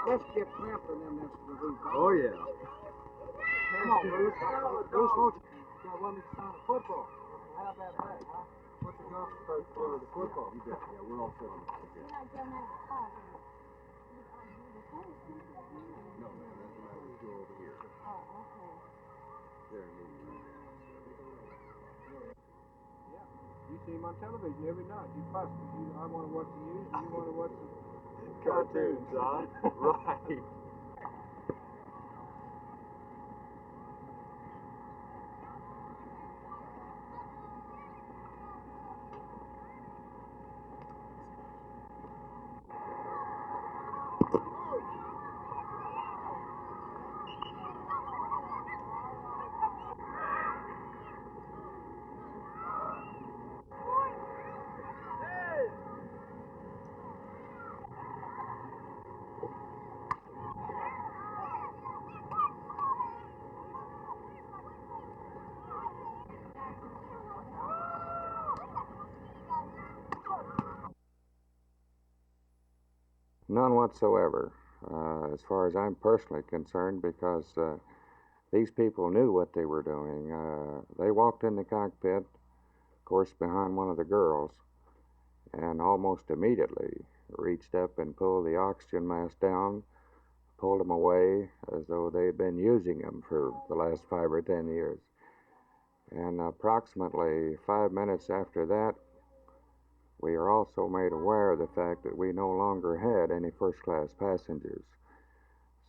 let's get pampering them next week. Oh, yeah. Come on, Bruce. Bruce, won't you? You want me to sign a football? How about that, huh? What's the girl supposed to do with the football? You bet. Yeah, we're all set on that. Okay. No, man, that's the matter. We go over here. Oh, okay. There, meeting room. Yeah. You see him on television every night. You fuss. I want to watch the news, and you want to watch the Cartoons, huh? Right. None whatsoever, as far as I'm personally concerned, because these people knew what they were doing. They walked in the cockpit, of course, behind one of the girls, and almost immediately reached up and pulled the oxygen mask down, pulled them away as though they'd been using them for the last 5 or 10 years. And approximately 5 minutes after that, we are also made aware of the fact that we no longer had any first-class passengers.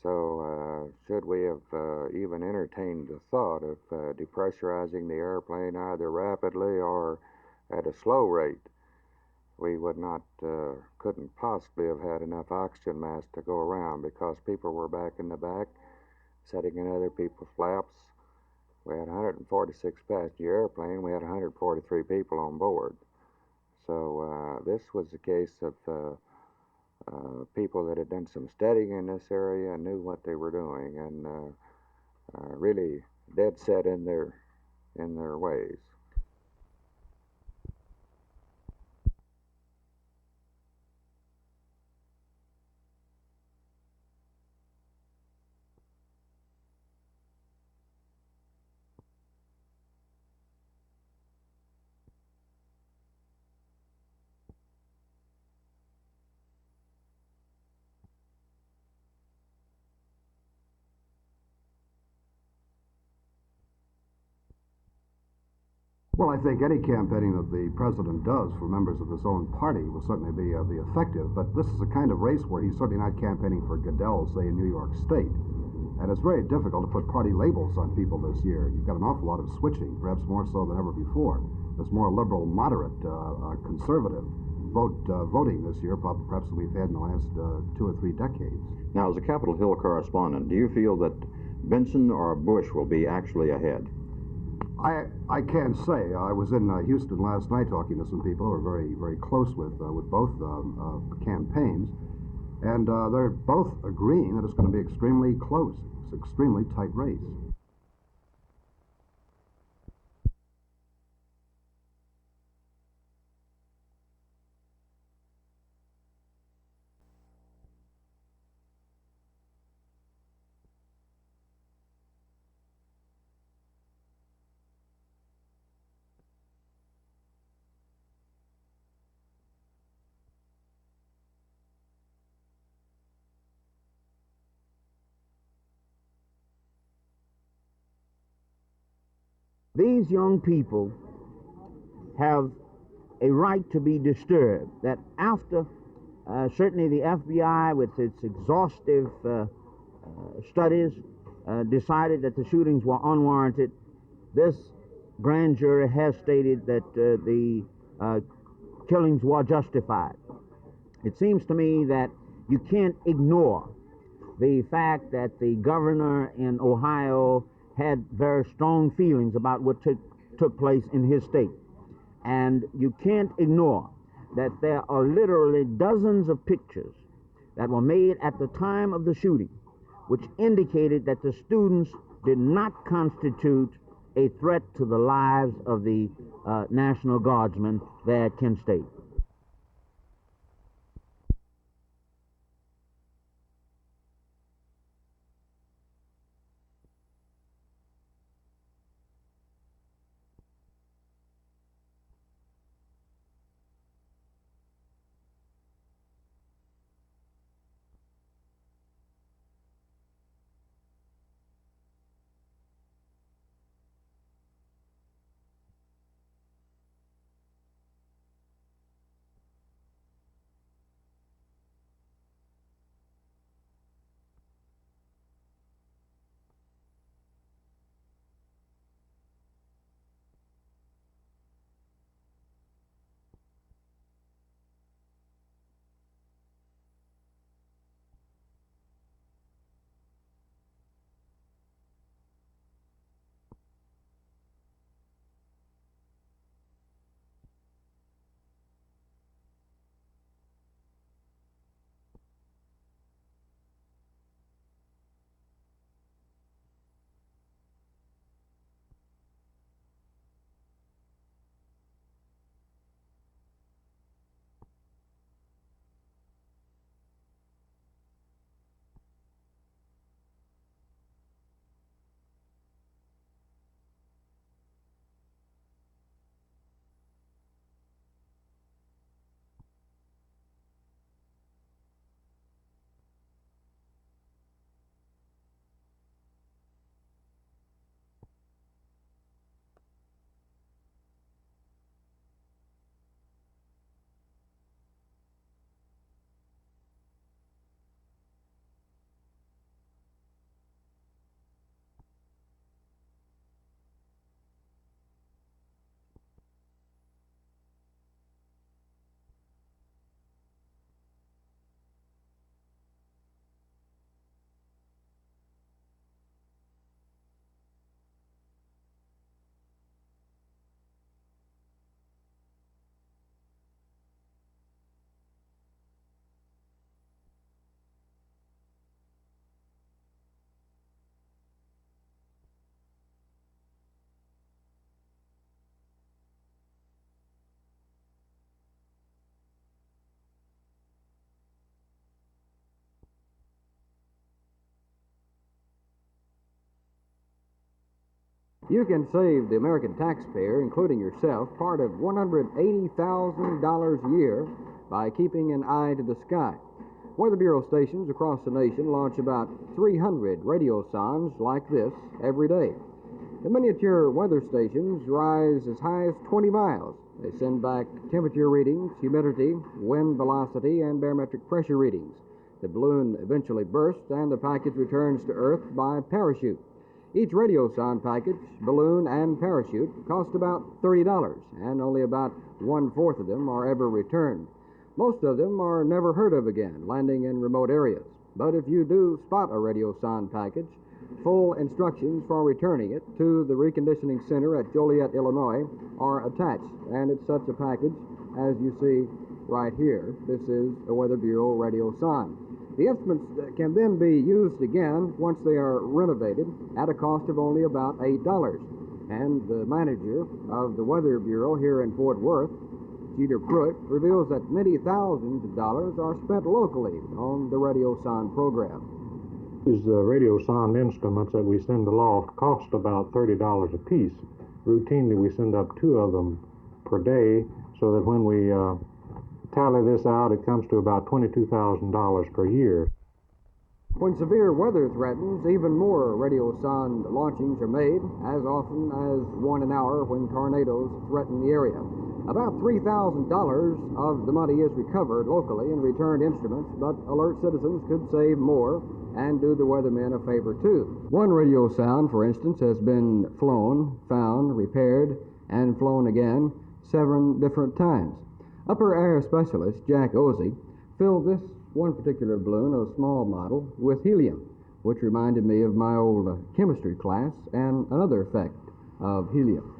So should we have even entertained the thought of depressurizing the airplane either rapidly or at a slow rate, we would not, couldn't possibly have had enough oxygen masks to go around, because people were back in the back, sitting in other people's laps. We had a 146 passenger airplane. We had 143 people on board. So this was a case of people that had done some studying in this area and knew what they were doing, and really dead set in their ways. Well, I think any campaigning that the president does for members of his own party will certainly be effective, but this is a kind of race where he's certainly not campaigning for Goodell, say, in New York State. And it's very difficult to put party labels on people this year. You've got an awful lot of switching, perhaps more so than ever before. There's more liberal, moderate, conservative voting this year, perhaps than we've had in the last 2 or 3 decades. Now, as a Capitol Hill correspondent, do you feel that Benson or Bush will be actually ahead? I can't say. I was in Houston last night talking to some people who are very, very close with both campaigns, and they're both agreeing that it's going to be extremely close. It's an extremely tight race. These young people have a right to be disturbed, that after certainly the FBI, with its exhaustive studies, decided that the shootings were unwarranted, this grand jury has stated that the killings were justified. It seems to me that you can't ignore the fact that the governor in Ohio had very strong feelings about what took place in his state. And you can't ignore that there are literally dozens of pictures that were made at the time of the shooting which indicated that the students did not constitute a threat to the lives of the National Guardsmen there at Kent State. 。 . 。 . 。 . . . . . . . . . . . 。 . 。 . . 。 . . . . . . . . . . . . . . . . . . . . . . . . . . . . . . . . . . . You can save the American taxpayer, including yourself, part of $180,000 a year by keeping an eye to the sky. Weather Bureau stations across the nation launch about 300 radio sondes like this every day. The miniature weather stations rise as high as 20 miles. They send back temperature readings, humidity, wind velocity, and barometric pressure readings. The balloon eventually bursts, and the package returns to Earth by parachute. Each radio sonde package, balloon, and parachute cost about $30, and only about one-fourth of them are ever returned. Most of them are never heard of again, landing in remote areas. But if you do spot a radio sonde package, full instructions for returning it to the reconditioning center at Joliet, Illinois are attached, and it's such a package as you see right here. This is a Weather Bureau radio sonde. The instruments can then be used again once they are renovated at a cost of only about $8. And the manager of the Weather Bureau here in Fort Worth, Jeter Pruitt, reveals that many thousands of dollars are spent locally on the radio sonde program. These radio sonde instruments that we send aloft cost about $30 a piece. Routinely, we send up 2 of them per day, so that when we tally this out, it comes to about $22,000 per year. When severe weather threatens, even more radio sonde launchings are made, as often as one an hour when tornadoes threaten the area. About $3,000 of the money is recovered locally in returned instruments, but alert citizens could save more and do the weathermen a favor too. One radio sonde, for instance, has been flown, found, repaired, and flown again 7 different times. Upper air specialist Jack Ozzie filled this one particular balloon, a small model, with helium, which reminded me of my old chemistry class and another effect of helium.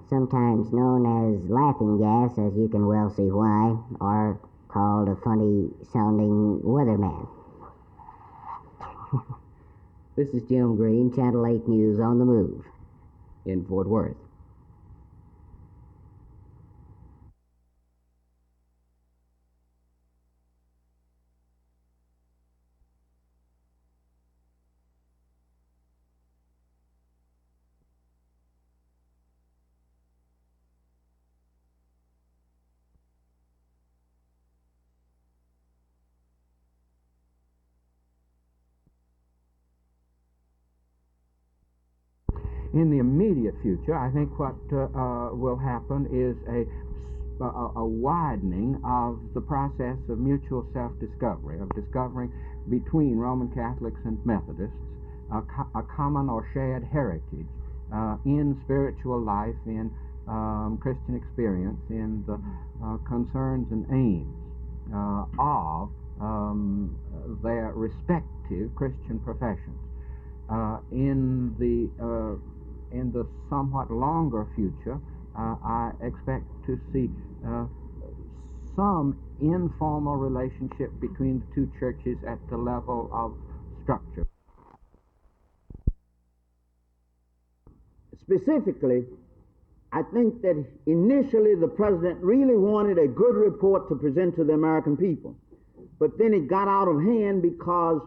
Sometimes known as laughing gas, as you can well see why, or called a funny-sounding weatherman. This is Jim Green, Channel 8 News on the Move in Fort Worth. In the immediate future, I think what will happen is a widening of the process of mutual self-discovery, of discovering between Roman Catholics and Methodists a common or shared heritage in spiritual life, in Christian experience, in the concerns and aims of their respective Christian professions. In the somewhat longer future, I expect to see some informal relationship between the two churches at the level of structure. Specifically, I think that initially the president really wanted a good report to present to the American people. But then it got out of hand because,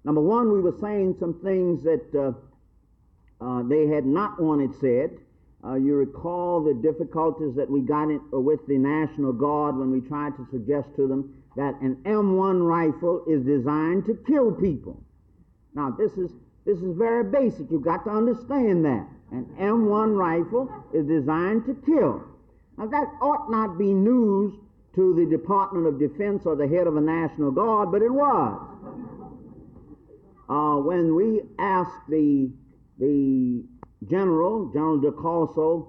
number one, we were saying some things that they had not wanted said. You recall the difficulties that we got with the National Guard when we tried to suggest to them that an M1 rifle is designed to kill people. Now, this is very basic. You've got to understand that. An M1 rifle is designed to kill. Now, that ought not be news to the Department of Defense or the head of the National Guard, but it was. When we asked the General DeCorso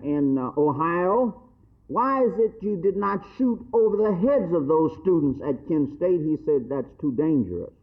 in Ohio, why is it you did not shoot over the heads of those students at Kent State? He said, that's too dangerous.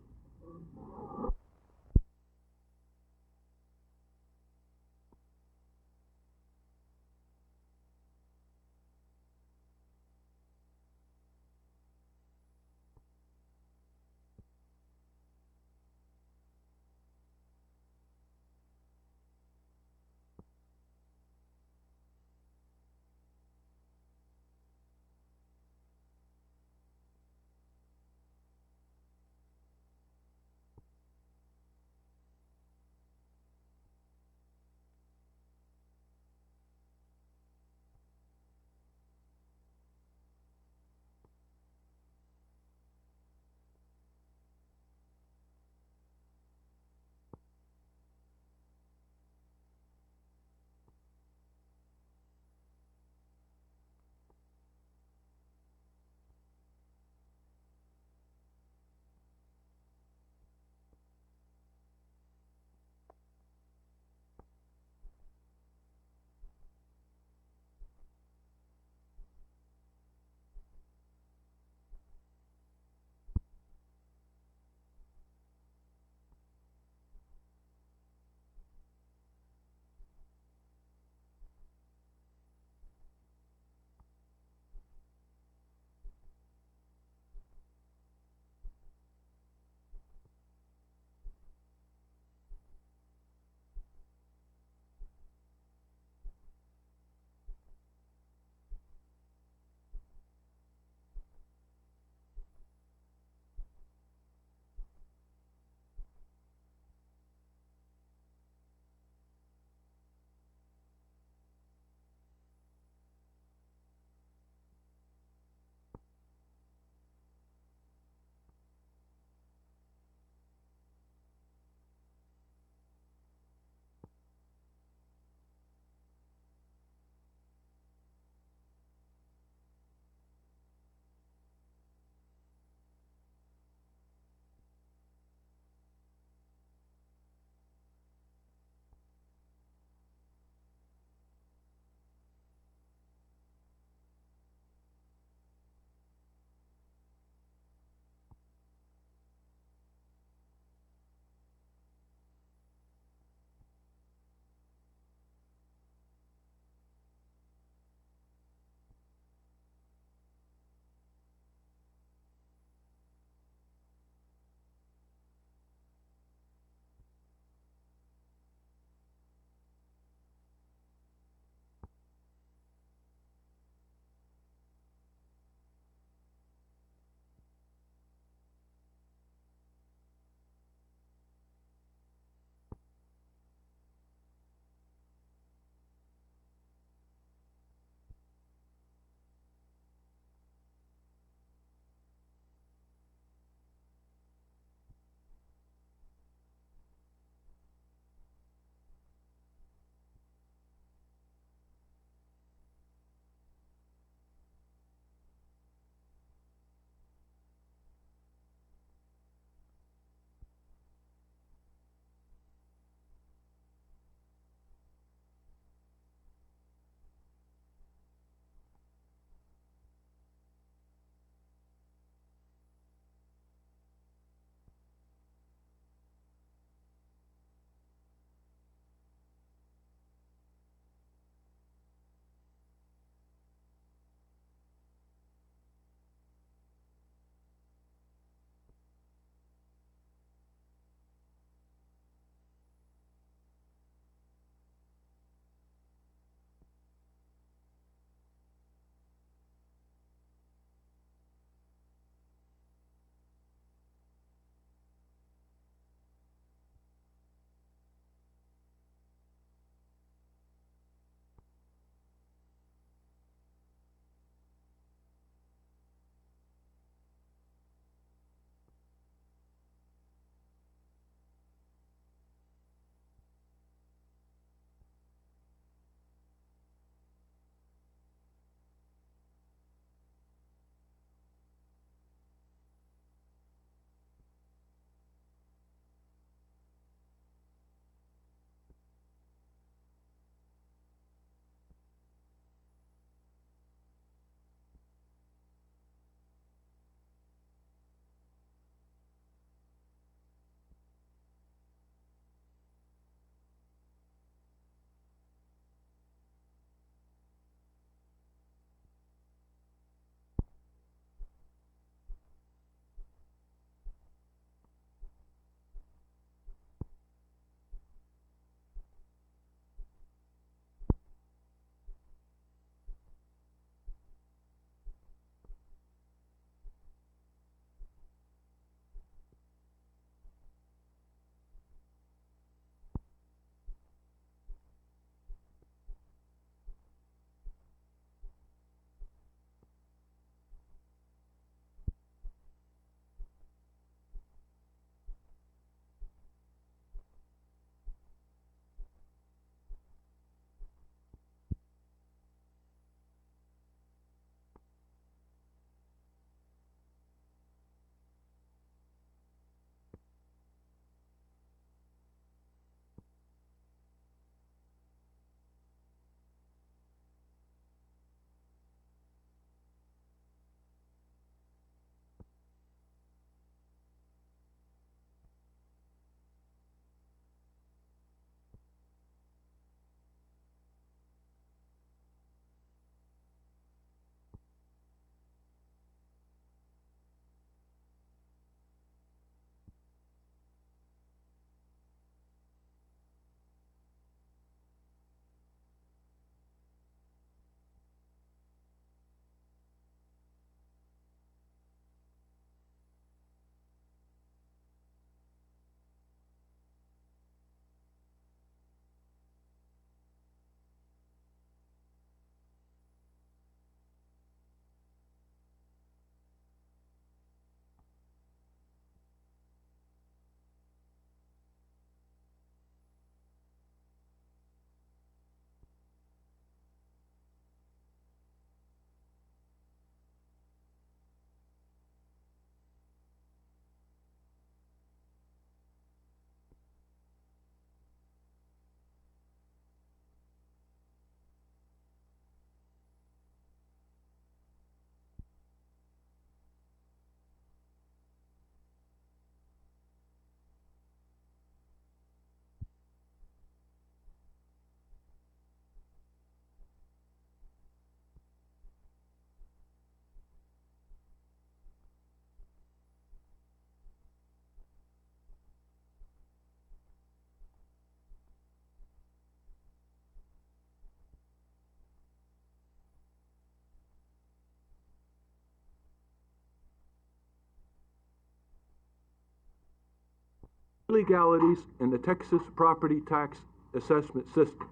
illegalities in the Texas property tax assessment system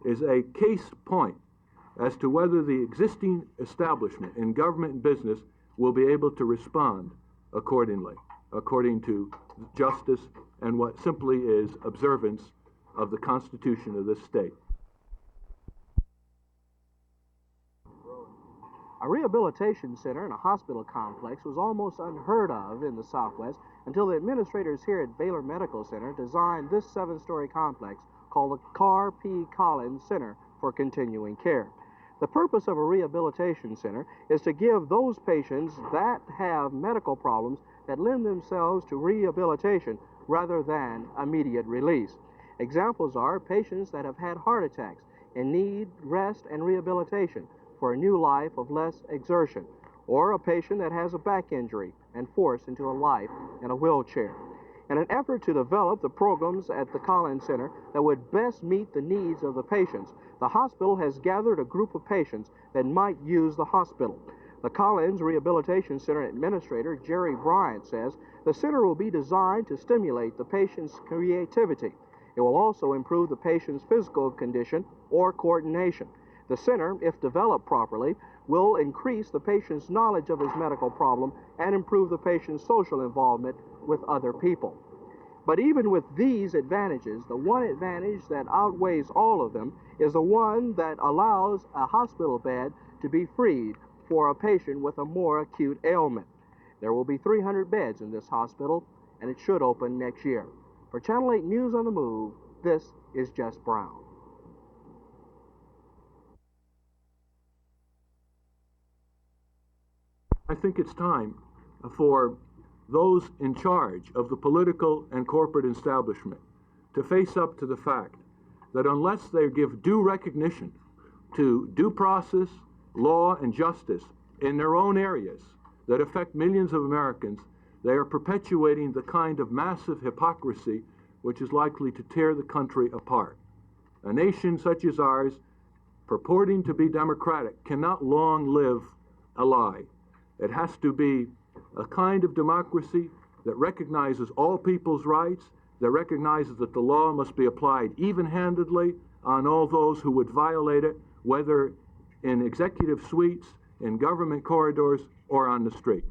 is a case point as to whether the existing establishment in government and business will be able to respond accordingly, according to justice and what simply is observance of the Constitution of this state. A rehabilitation center in a hospital complex was almost unheard of in the Southwest until the administrators here at Baylor Medical Center designed this 7-story complex called the Carr P. Collins Center for Continuing Care. The purpose of a rehabilitation center is to give those patients that have medical problems that lend themselves to rehabilitation rather than immediate release. Examples are patients that have had heart attacks and need rest and rehabilitation for a new life of less exertion, or a patient that has a back injury and forced into a life in a wheelchair. In an effort to develop the programs at the Collins Center that would best meet the needs of the patients, the hospital has gathered a group of patients that might use the hospital. The Collins Rehabilitation Center administrator, Jerry Bryant, says the center will be designed to stimulate the patient's creativity. It will also improve the patient's physical condition or coordination. The center, if developed properly, will increase the patient's knowledge of his medical problem and improve the patient's social involvement with other people. But even with these advantages, the one advantage that outweighs all of them is the one that allows a hospital bed to be freed for a patient with a more acute ailment. There will be 300 beds in this hospital, and it should open next year. For Channel 8 News on the Move, this is Jess Brown. I think it's time for those in charge of the political and corporate establishment to face up to the fact that unless they give due recognition to due process, law, and justice in their own areas that affect millions of Americans, they are perpetuating the kind of massive hypocrisy which is likely to tear the country apart. A nation such as ours, purporting to be democratic, cannot long live a lie. It has to be a kind of democracy that recognizes all people's rights, that recognizes that the law must be applied even-handedly on all those who would violate it, whether in executive suites, in government corridors, or on the street.